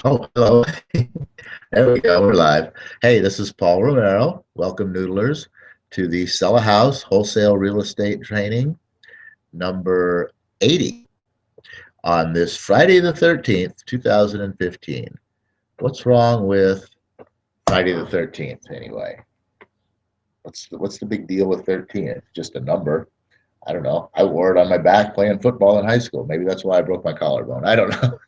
Oh, hello. There we go. We're live. Hey, this is Paul Romero. Welcome, noodlers, to the Sell-A-House Wholesale Real Estate Training number 80 on this Friday the 13th, 2015. What's wrong with Friday the 13th anyway? What's the big deal with 13? It's just a number. I don't know. I wore it on my back playing football in high school. Maybe that's why I broke my collarbone. I don't know.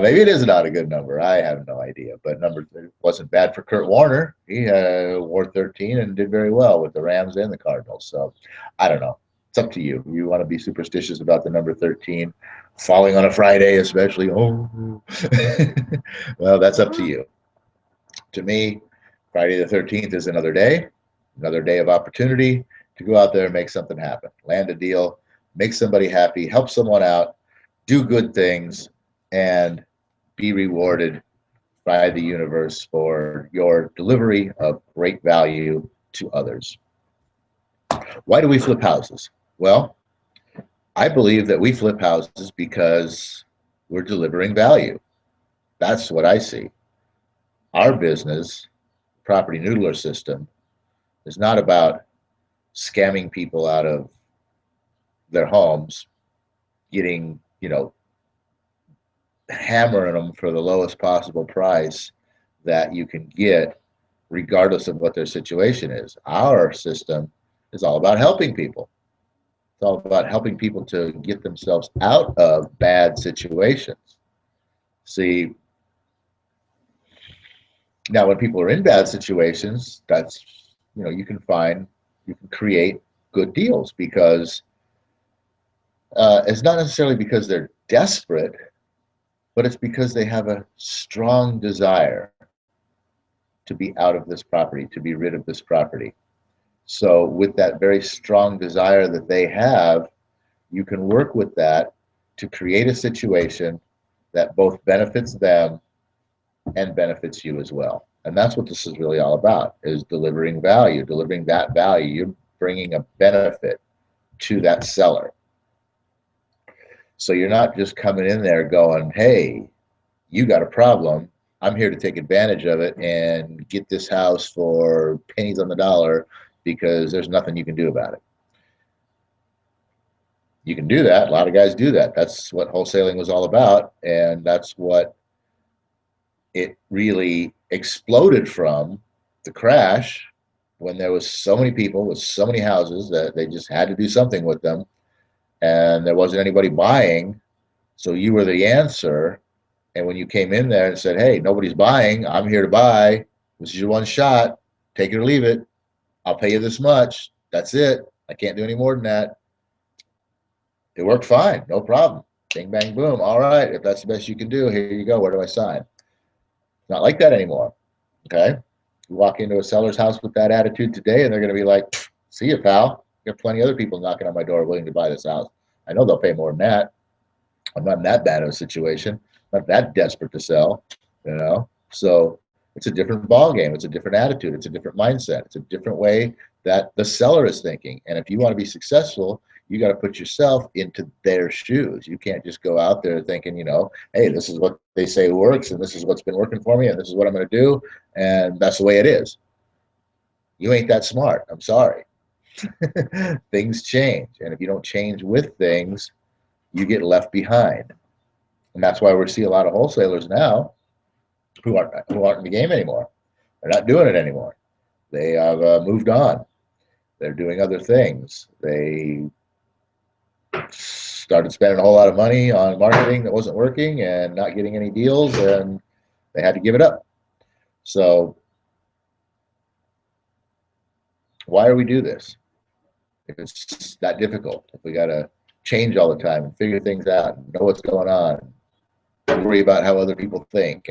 Maybe it is not a good number. I have no idea. But number wasn't bad for Kurt Warner. He wore 13 and did very well with the Rams and the Cardinals. So I don't know. It's up to you. You want to be superstitious about the number 13 falling on a Friday, especially. Oh, well, that's up to you. To me, Friday the 13th is another day of opportunity to go out there and make something happen, land a deal, make somebody happy, help someone out, do good things, and be rewarded by the universe for your delivery of great value to others. Why do we flip houses? Well, I believe that we flip houses because we're delivering value. That's what I see. Our business, Property Noodler System, is not about scamming people out of their homes, getting, hammering them for the lowest possible price that you can get, regardless of what their situation is. Our system is all about helping people. It's all about helping people to get themselves out of bad situations. See, now when people are in bad situations, that's, you can create good deals because it's not necessarily because they're desperate, but it's because they have a strong desire to be out of this property, to be rid of this property. So with that very strong desire that they have, you can work with that to create a situation that both benefits them and benefits you as well. And that's what this is really all about, is delivering value, delivering that value. You're bringing a benefit to that seller. So you're not just coming in there going, hey, you got a problem. I'm here to take advantage of it and get this house for pennies on the dollar because there's nothing you can do about it. You can do that. A lot of guys do that. That's what wholesaling was all about. And that's what it really exploded from, the crash, when there was so many people with so many houses that they just had to do something with them. And there wasn't anybody buying. So you were the answer. And when you came in there and said, hey, nobody's buying, I'm here to buy. This is your one shot. Take it or leave it. I'll pay you this much. That's it. I can't do any more than that. It worked fine. No problem. Bing, bang, boom. All right. If that's the best you can do, here you go. Where do I sign? It's not like that anymore. Okay. You walk into a seller's house with that attitude today, and they're going to be like, see you, pal. Got plenty of other people knocking on my door willing to buy this house. I know they'll pay more than that. I'm not in that bad of a situation. I'm not that desperate to sell. So it's a different ball game. It's a different attitude. It's a different mindset. It's a different way that the seller is thinking. And if you want to be successful, you got to put yourself into their shoes. You can't just go out there thinking, hey, this is what they say works, and this is what's been working for me, and this is what I'm going to do, and that's the way it is. You ain't that smart. I'm sorry. Things change, and if you don't change with things, you get left behind. And that's why we see a lot of wholesalers now who aren't in the game anymore. They're not doing it anymore. They have moved on. They're doing other things. They started spending a whole lot of money on marketing that wasn't working and not getting any deals, and they had to give it up. So why do we do this? If it's that difficult, if we got to change all the time and figure things out and know what's going on, and worry about how other people think,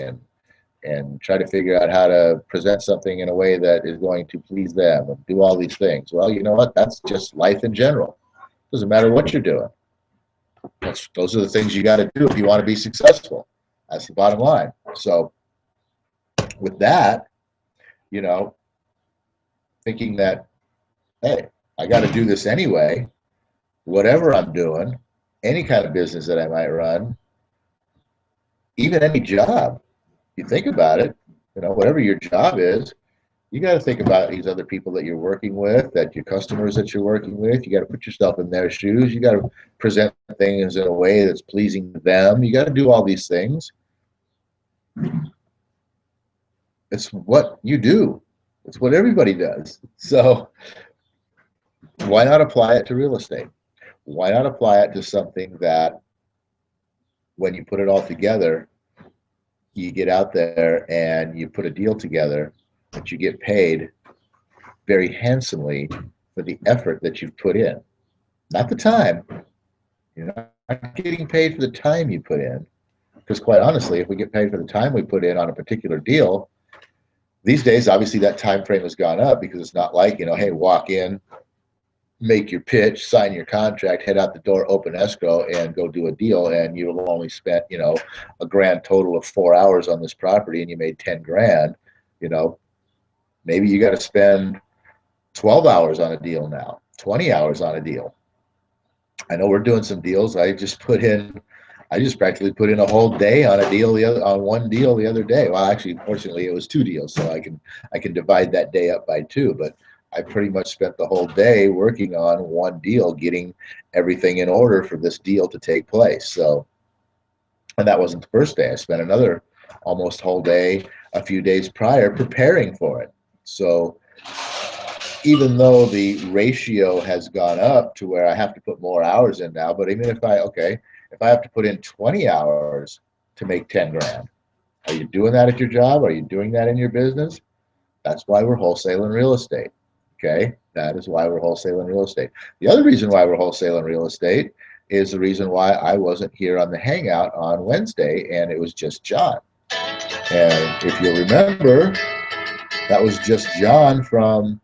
and try to figure out how to present something in a way that is going to please them and do all these things. Well, you know what? That's just life in general. Doesn't matter what you're doing. Those are the things you got to do if you want to be successful. That's the bottom line. So with that, thinking that, hey, I got to do this anyway, whatever I'm doing, any kind of business that I might run, even any job, you think about it, whatever your job is, you got to think about these other people that you're working with, that your customers that you're working with. You got to put yourself in their shoes. You got to present things in a way that's pleasing to them. You got to do all these things. It's what you do. It's what everybody does. So why not apply it to real estate? Why not apply it to something that when you put it all together, you get out there and you put a deal together that you get paid very handsomely for the effort that you've put in, not the time. You're not getting paid for the time you put in, because quite honestly, if we get paid for the time we put in on a particular deal, these days, obviously that time frame has gone up, because it's not like, hey, walk in, make your pitch, sign your contract, head out the door, open escrow, and go do a deal, and you've only spent, a grand total of 4 hours on this property, and you made 10 grand. Maybe you got to spend 12 hours on a deal now, 20 hours on a deal. I know we're doing some deals. I just practically put in a whole day on a deal on one deal the other day. Well, actually, fortunately, it was 2 deals, so I can divide that day up by 2. But I pretty much spent the whole day working on one deal, getting everything in order for this deal to take place. So, and that wasn't the first day. I spent another almost whole day a few days prior preparing for it. So even though the ratio has gone up to where I have to put more hours in now, but even if I have to put in 20 hours to make 10 grand, are you doing that at your job? Are you doing that in your business? That's why we're wholesaling real estate. Okay, that is why we're wholesaling real estate. The other reason why we're wholesaling real estate is the reason why I wasn't here on the hangout on Wednesday, and it was just John. And if you'll remember, that was just John from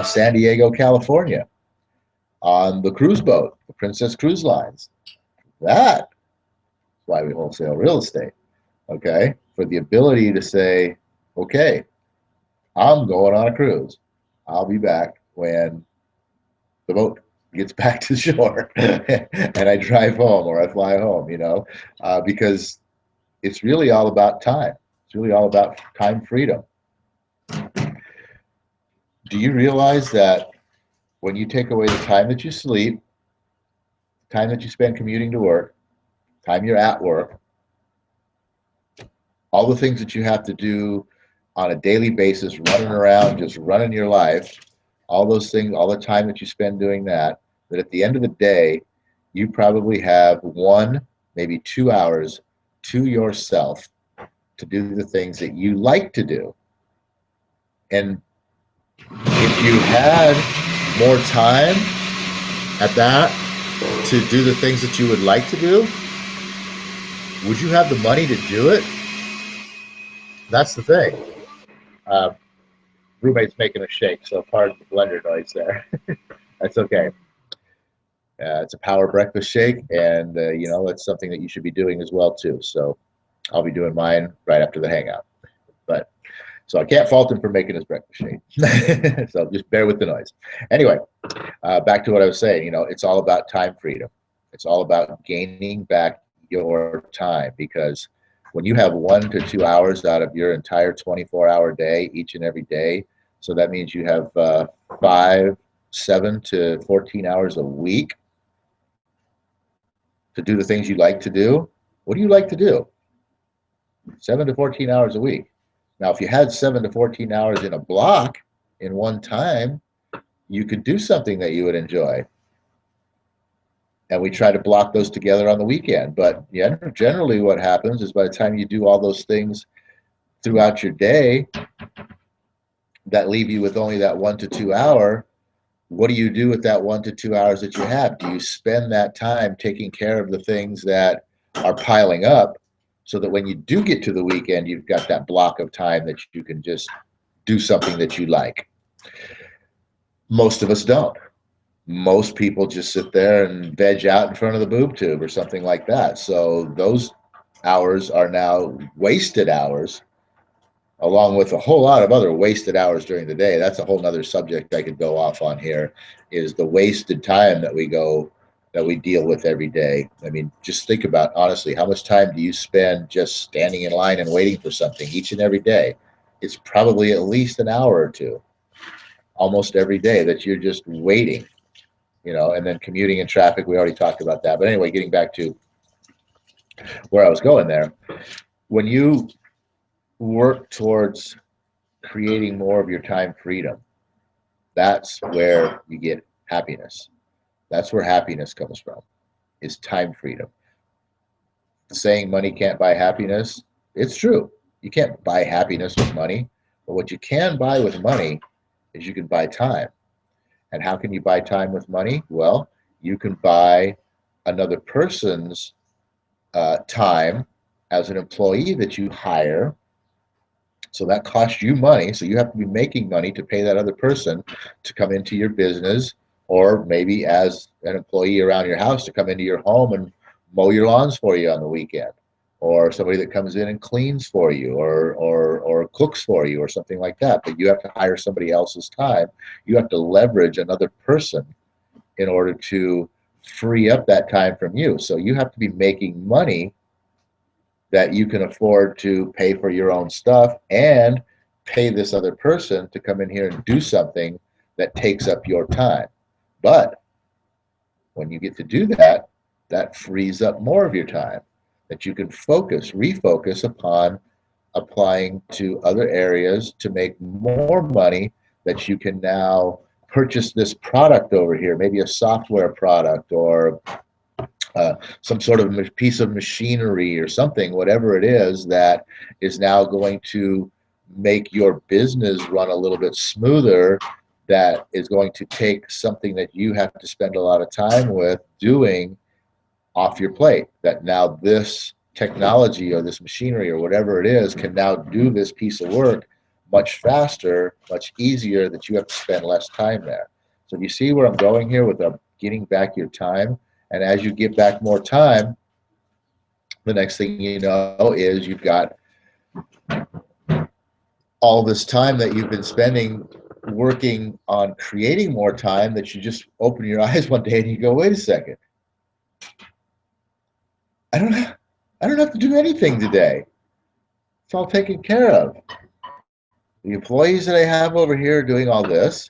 San Diego, California, on the cruise boat, the Princess Cruise Lines. That's why we wholesale real estate. Okay, for the ability to say, okay, I'm going on a cruise. I'll be back when the boat gets back to shore and I drive home or I fly home, because it's really all about time. It's really all about time freedom. Do you realize that when you take away the time that you sleep, time that you spend commuting to work, time you're at work, all the things that you have to do on a daily basis, running around, just running your life, all those things, all the time that you spend doing that at the end of the day, you probably have 1, maybe 2 hours to yourself to do the things that you like to do. And if you had more time at that to do the things that you would like to do, would you have the money to do it? That's the thing. Roommate's making a shake, so pardon the blender noise there. That's okay. It's a power breakfast shake, and it's something that you should be doing as well too. So I'll be doing mine right after the hangout. But so I can't fault him for making his breakfast shake. So just bear with the noise. Anyway, back to what I was saying. It's all about time freedom. It's all about gaining back your time, because when you have 1 to 2 hours out of your entire 24-hour day each and every day, so that means you have 7 to 14 hours a week to do the things you like to do. What do you like to do? 7 to 14 hours a week. Now, if you had 7 to 14 hours in a block in one time, you could do something that you would enjoy. And we try to block those together on the weekend. But yeah, generally what happens is by the time you do all those things throughout your day that leave you with only that 1 to 2 hour, what do you do with that 1 to 2 hours that you have? Do you spend that time taking care of the things that are piling up, so that when you do get to the weekend, you've got that block of time that you can just do something that you like? Most of us don't. Most people just sit there and veg out in front of the boob tube or something like that. So those hours are now wasted hours, along with a whole lot of other wasted hours during the day. That's a whole nother subject I could go off on here, is the wasted time that we go that we deal with every day. I mean, just think about, honestly, how much time do you spend just standing in line and waiting for something each and every day? It's probably at least an hour or two, almost every day, that you're just waiting, and then commuting in traffic. We already talked about that. But anyway, getting back to where I was going there, when you work towards creating more of your time freedom, that's where you get happiness. That's where happiness comes from, is time freedom. Saying money can't buy happiness, it's true. You can't buy happiness with money, but what you can buy with money is you can buy time. And how can you buy time with money? Well, you can buy another person's time as an employee that you hire. So that costs you money. So you have to be making money to pay that other person to come into your business, or maybe as an employee around your house to come into your home and mow your lawns for you on the weekend, or somebody that comes in and cleans for you, or cooks for you, or something like that. But you have to hire somebody else's time. You have to leverage another person in order to free up that time from you. So you have to be making money that you can afford to pay for your own stuff and pay this other person to come in here and do something that takes up your time. But when you get to do that, that frees up more of your time that you can refocus upon applying to other areas to make more money, that you can now purchase this product over here, maybe a software product, or some sort of piece of machinery or something, whatever it is, that is now going to make your business run a little bit smoother, that is going to take something that you have to spend a lot of time with doing off your plate. That now this technology or this machinery or whatever it is can now do this piece of work much faster, much easier, that you have to spend less time there. So you see where I'm going here with getting back your time? And as you get back more time, the next thing you know is you've got all this time that you've been spending working on creating more time, that you just open your eyes one day and you go, wait a second, I don't have, I don't have to do anything today. It's all taken care of. The employees that I have over here are doing all this.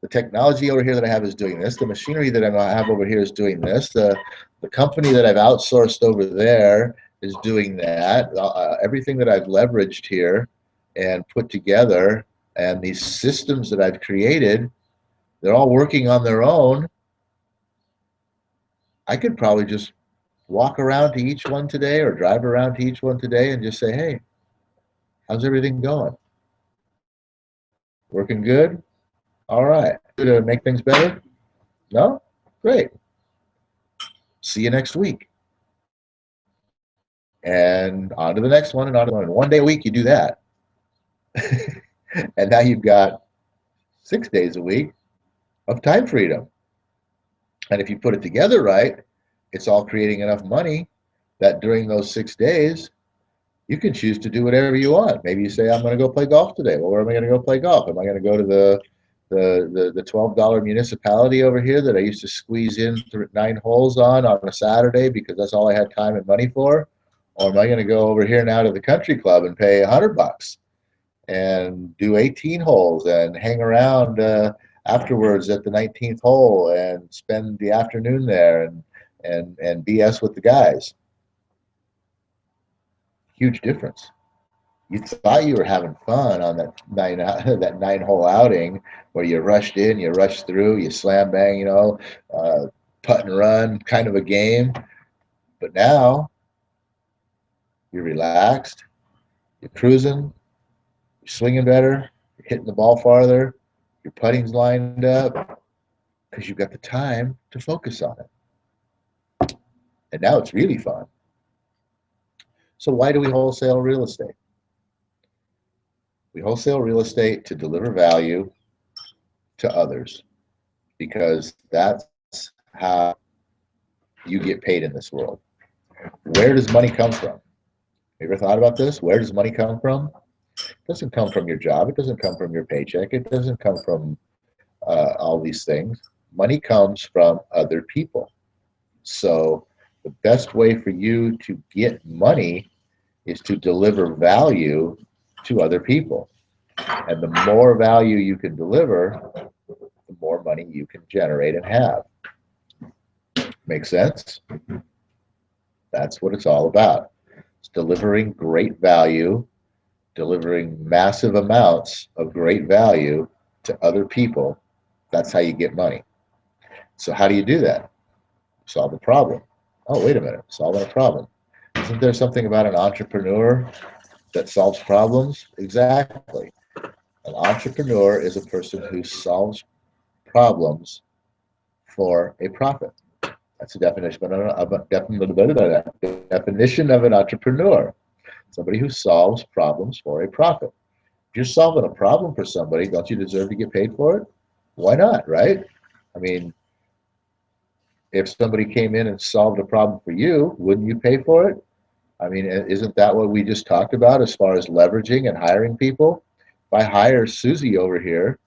The technology over here that I have is doing this. The machinery that I have over here is doing this. The company that I've outsourced over there is doing that. Everything that I've leveraged here and put together, and these systems that I've created, they're all working on their own. I could probably just walk around to each one today, or drive around to each one today, and just say, hey, how's everything going? Working good? All right. To make things better? No? Great. See you next week. And on to the next one, and on to the one. One day a week, you do that. And now you've got 6 days a week of time freedom. And if you put it together right, it's all creating enough money that during those 6 days, you can choose to do whatever you want. Maybe you say, I'm going to go play golf today. Well, where am I going to go play golf? Am I going to go to the $12 municipality over here that I used to squeeze in 9 holes on a Saturday because that's all I had time and money for? Or am I going to go over here now to the country club and pay $100 and do 18 holes and hang around afterwards at the 19th hole and spend the afternoon there and BS with the guys? Huge difference. You thought you were having fun on that that 9 hole outing where you rushed in, you rushed through, you slam bang, putt and run kind of a game. But now you're relaxed, you're cruising, you're swinging better, you're hitting the ball farther, your putting's lined up because you've got the time to focus on it. And now it's really fun. So why do we wholesale real estate? We wholesale real estate to deliver value to others, because that's how you get paid in this world. Where does money come from? Have you ever thought about this? Where does money come from? It doesn't come from your job. It doesn't come from your paycheck. It doesn't come from all these things. Money comes from other people. So the best way for you to get money is to deliver value to other people. And the more value you can deliver, the more money you can generate and have. Make sense? That's what it's all about. It's delivering great value, delivering massive amounts of great value to other people. That's how you get money. So how do you do that? Solve a problem. Oh, wait a minute. Solving a problem. Isn't there something about an entrepreneur that solves problems? Exactly. An entrepreneur is a person who solves problems for a profit. That's the definition of an entrepreneur. Somebody who solves problems for a profit. If you're solving a problem for somebody, don't you deserve to get paid for it? Why not, right? I mean, if somebody came in and solved a problem for you, wouldn't you pay for it? I mean, isn't that what we just talked about as far as leveraging and hiring people? If I hire Susie over here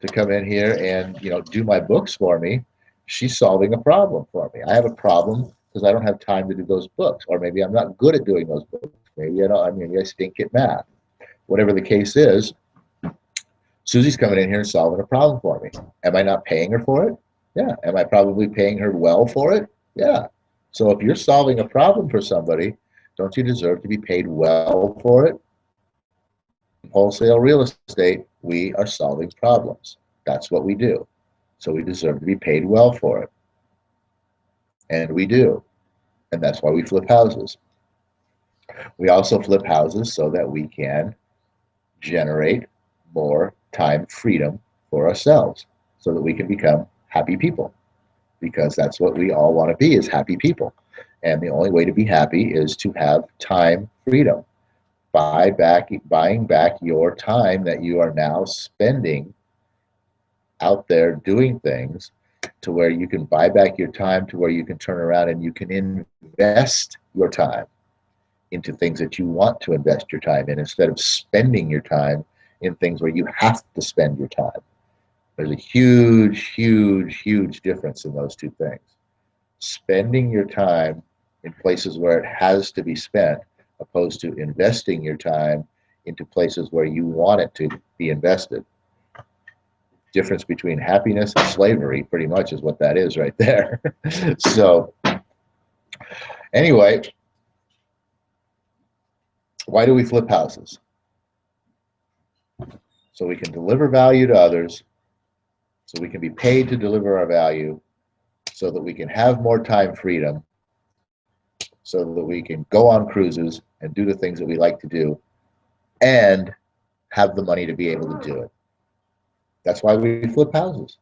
to come in here and do my books for me, she's solving a problem for me. I have a problem because I don't have time to do those books, or maybe I'm not good at doing those books. Maybe I don't. I mean, I stink at math. Whatever the case is, Susie's coming in here and solving a problem for me. Am I not paying her for it? Yeah. Am I probably paying her well for it? Yeah. So if you're solving a problem for somebody, don't you deserve to be paid well for it? Wholesale real estate, we are solving problems. That's what we do. So we deserve to be paid well for it. And we do. And that's why we flip houses. We also flip houses so that we can generate more time freedom for ourselves so that we can become happy people, because that's what we all want to be, is happy people. And the only way to be happy is to have time freedom. Buying back your time that you are now spending out there doing things, to where you can buy back your time, to where you can turn around and you can invest your time into things that you want to invest your time in, instead of spending your time in things where you have to spend your time. There's a huge, huge, huge difference in those two things. Spending your time in places where it has to be spent, opposed to investing your time into places where you want it to be invested. Difference between happiness and slavery, pretty much, is what that is right there. So anyway, why do we flip houses? So we can deliver value to others, so we can be paid to deliver our value, so that we can have more time freedom, so that we can go on cruises and do the things that we like to do, and have the money to be able to do it. That's why we flip houses.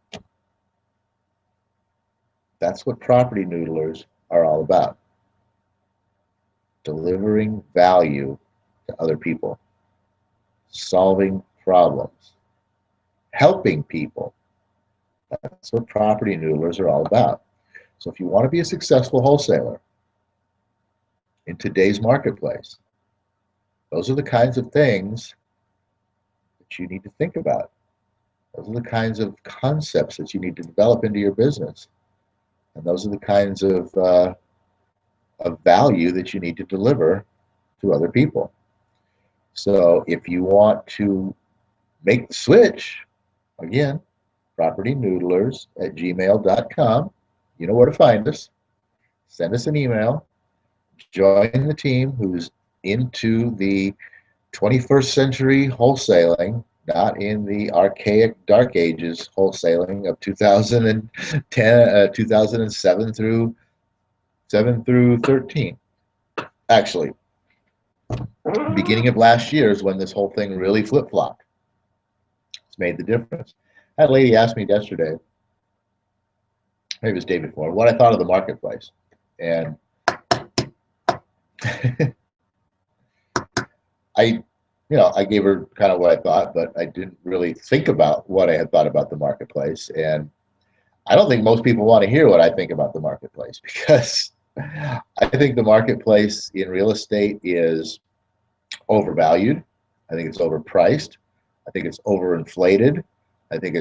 That's what property noodlers are all about. Delivering value to other people, solving problems, helping people. That's what property noodlers are all about. So if you want to be a successful wholesaler in today's marketplace, those are the kinds of things that you need to think about. Those are the kinds of concepts that you need to develop into your business. And those are the kinds of value that you need to deliver to other people. So if you want to make the switch, again, propertynoodlers@gmail.com. You know where to find us. Send us an email. Join the team who's into the 21st century wholesaling, not in the archaic dark ages wholesaling of 2010, 2007 through 13. Actually, beginning of last year is when this whole thing really flip-flopped. It's made the difference. That lady asked me yesterday, maybe it was the day before, what I thought of the marketplace. And I gave her kind of what I thought, but I didn't really think about what I had thought about the marketplace. And I don't think most people want to hear what I think about the marketplace, because I think the marketplace in real estate is overvalued. I think it's overpriced. I think it's overinflated. I think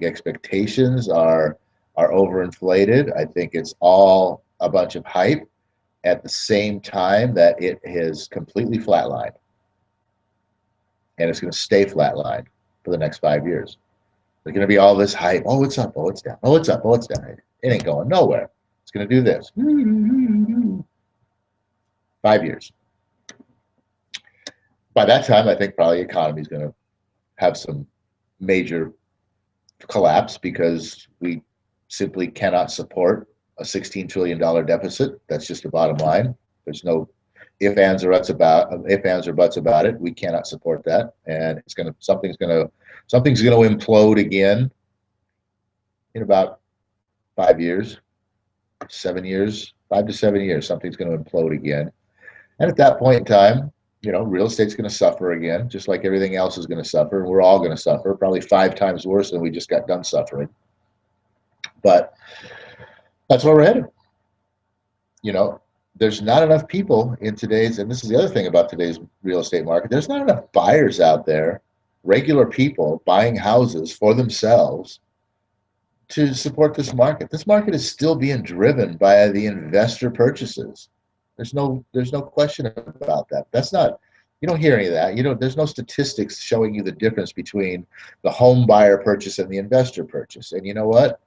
expectations are are overinflated. I think it's all a bunch of hype at the same time that it has completely flatlined, and it's going to stay flatlined for the next 5 years. There's going to be all this hype. Oh, it's up. Oh, it's down. Oh, it's up. Oh, it's down. It ain't going nowhere. It's going to do this. 5 years. By that time, I think probably the economy is going to have some major collapse because we simply cannot support a $16 trillion deficit. That's just the bottom line. There's no if, ands, or buts about it. We cannot support that, and something's gonna implode again in about 5 years, 7 years, 5 to 7 years. Something's going to implode again, and at that point in time, real estate's going to suffer again, just like everything else is going to suffer. We're all going to suffer, probably 5 times worse than we just got done suffering. But that's where we're headed. There's not enough people in today's, and this is the other thing about today's real estate market, there's not enough buyers out there, regular people buying houses for themselves to support this market. This market is still being driven by the investor purchases. There's no question about that. That's not, you don't hear any of that. There's no statistics showing you the difference between the home buyer purchase and the investor purchase. And you know what?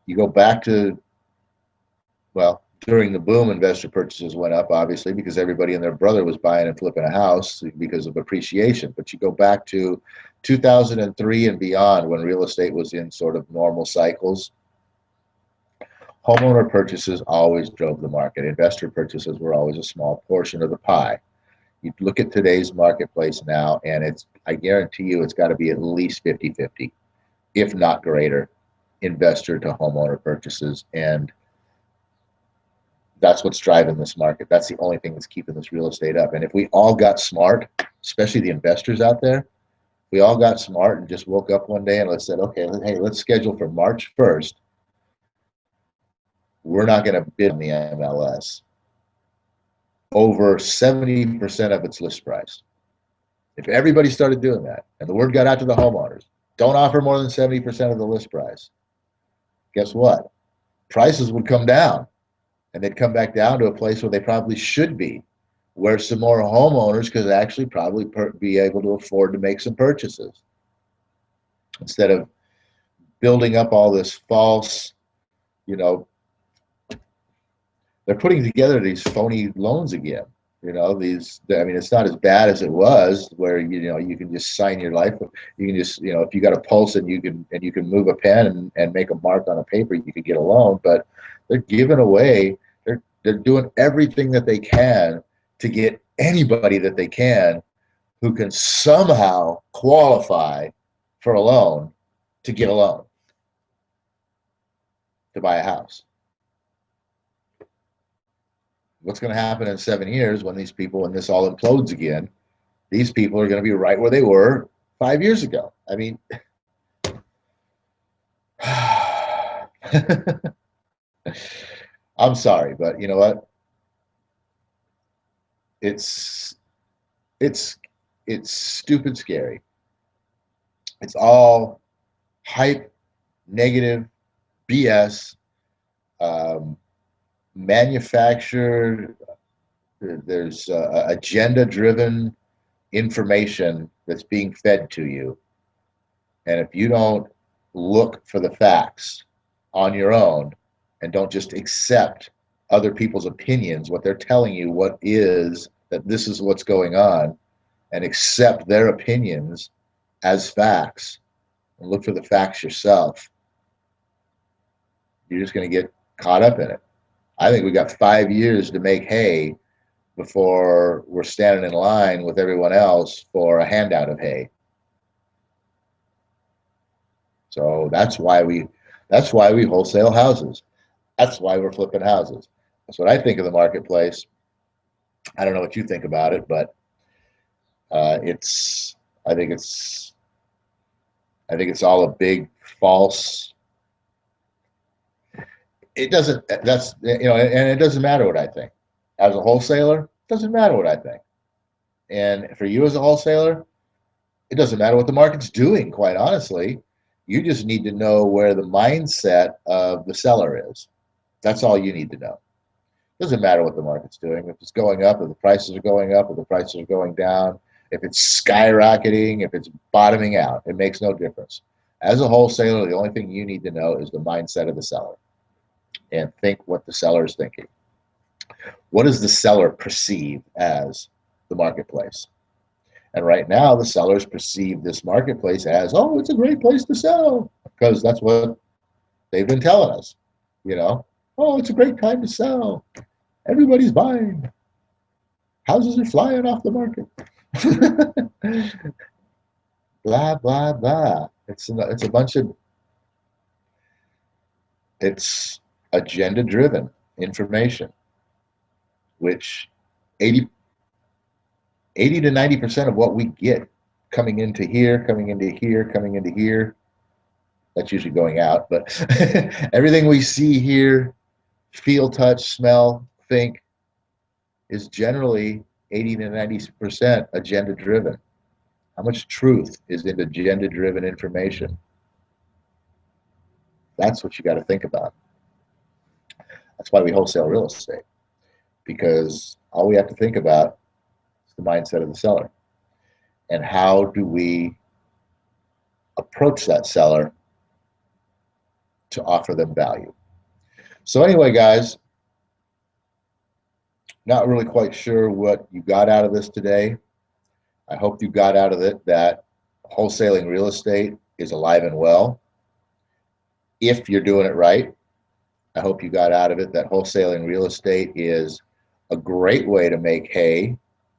You go back to, well, during the boom, investor purchases went up, obviously, because everybody and their brother was buying and flipping a house because of appreciation. But you go back to 2003 and beyond, when real estate was in sort of normal cycles, homeowner purchases always drove the market. Investor purchases were always a small portion of the pie. You look at today's marketplace now, and I guarantee you it's got to be at least 50-50, if not greater, investor to homeowner purchases. And that's what's driving this market. That's the only thing that's keeping this real estate up. And if we all got smart, especially the investors out there, we all got smart and just woke up one day and said, okay, hey, let's schedule for March 1st. We're not going to bid on the MLS over 70% of its list price. If everybody started doing that and the word got out to the homeowners, don't offer more than 70% of the list price, guess what? Prices would come down. And they'd come back down to a place where they probably should be, where some more homeowners could actually probably be able to afford to make some purchases, instead of building up all this false, they're putting together these phony loans again. It's not as bad as it was, where you can just sign your life. You can just, if you got a pulse and you can move a pen and make a mark on a paper, you could get a loan. But they're giving away. They're doing everything that they can to get anybody that they can who can somehow qualify for a loan to get a loan to buy a house. What's going to happen in 7 years when this all implodes again? These people are going to be right where they were 5 years ago. I mean, I'm sorry, but you know what? It's stupid scary. It's all hype, negative, BS, manufactured. There's agenda-driven information that's being fed to you. And if you don't look for the facts on your own and don't just accept other people's opinions, what they're telling you, that this is what's going on, and accept their opinions as facts and look for the facts yourself, you're just going to get caught up in it. I think we got 5 years to make hay before we're standing in line with everyone else for a handout of hay. So that's why we wholesale houses. That's why we're flipping houses. That's what I think of the marketplace. I don't know what you think about it, but I think it's all a big false. It doesn't. And it doesn't matter what I think. As a wholesaler, it doesn't matter what I think. And for you as a wholesaler, it doesn't matter what the market's doing, quite honestly. You just need to know where the mindset of the seller is. That's all you need to know. Doesn't matter what the market's doing. If it's going up, if the prices are going up, if the prices are going down, if it's skyrocketing, if it's bottoming out, it makes no difference. As a wholesaler, the only thing you need to know is the mindset of the seller and think what the seller is thinking. What does the seller perceive as the marketplace? And right now, the sellers perceive this marketplace as, oh, it's a great place to sell, because that's what they've been telling us. You know, oh, it's a great time to sell. Everybody's buying. Houses are flying off the market. Blah, blah, blah. It's a bunch of, it's agenda-driven information, which 80, 80 to 90% of what we get coming into here, coming into here, coming into here, that's usually going out, but everything we see here, feel, touch, smell, think, is generally 80 to 90% agenda driven. How much truth is in agenda driven information? That's what you got to think about. That's why we wholesale real estate, because all we have to think about is the mindset of the seller. And how do we approach that seller to offer them value? So anyway, guys, not really quite sure what you got out of this today. I hope you got out of it that wholesaling real estate is alive and well if you're doing it right. I hope you got out of it that wholesaling real estate is a great way to make hay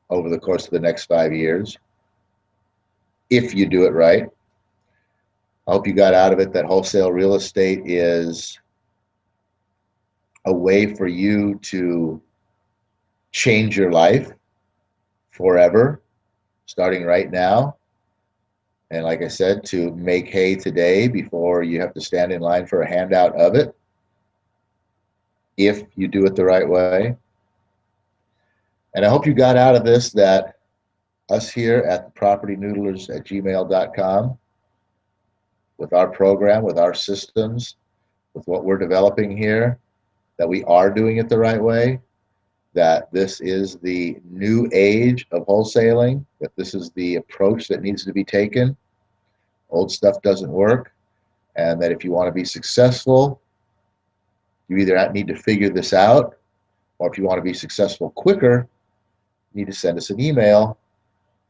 over the course of the next 5 years if you do it right. I hope you got out of it that wholesale real estate is a way for you to change your life forever, starting right now. And like I said, to make hay today before you have to stand in line for a handout of it, if you do it the right way. And I hope you got out of this that us here at the propertynoodlers@gmail.com, with our program, with our systems, with what we're developing here, that we are doing it the right way, that this is the new age of wholesaling, that this is the approach that needs to be taken. Old stuff doesn't work, and that if you want to be successful, you either need to figure this out, or if you want to be successful quicker, you need to send us an email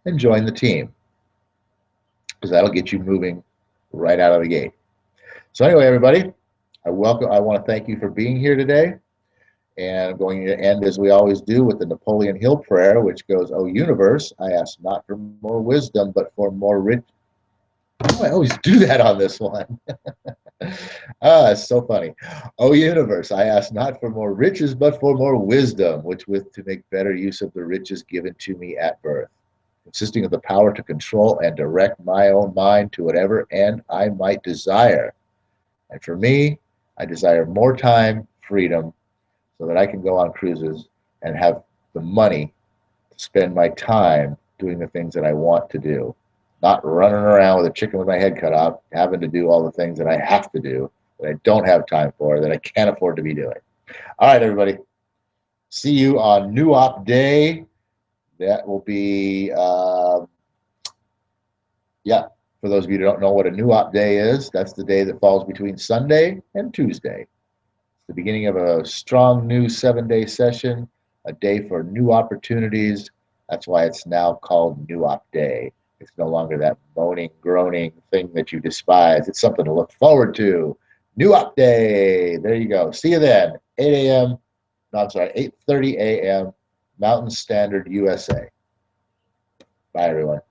and join the team, because that'll get you moving right out of the gate. So anyway, everybody, I want to thank you for being here today. And I'm going to end, as we always do, with the Napoleon Hill prayer, which goes, "O universe, I ask not for more wisdom, but for more rich." Oh, I always do that on this one. It's so funny. "O universe, I ask not for more riches, but for more wisdom, which with to make better use of the riches given to me at birth, consisting of the power to control and direct my own mind to whatever end I might desire. And for me, I desire more time, freedom, so that I can go on cruises and have the money to spend my time doing the things that I want to do, not running around with a chicken with my head cut off, having to do all the things that I have to do, that I don't have time for, that I can't afford to be doing." All right, everybody. See you on New Op Day. That will be, yeah, for those of you who don't know what a New Op Day is, that's the day that falls between Sunday and Tuesday. The beginning of a strong new 7-day session, a day for new opportunities. That's why it's now called New Op Day. It's no longer that moaning, groaning thing that you despise. It's something to look forward to. New Op Day. There you go. See you then. 8 a.m. No, I'm sorry, 8:30 a.m. Mountain Standard USA. Bye, everyone.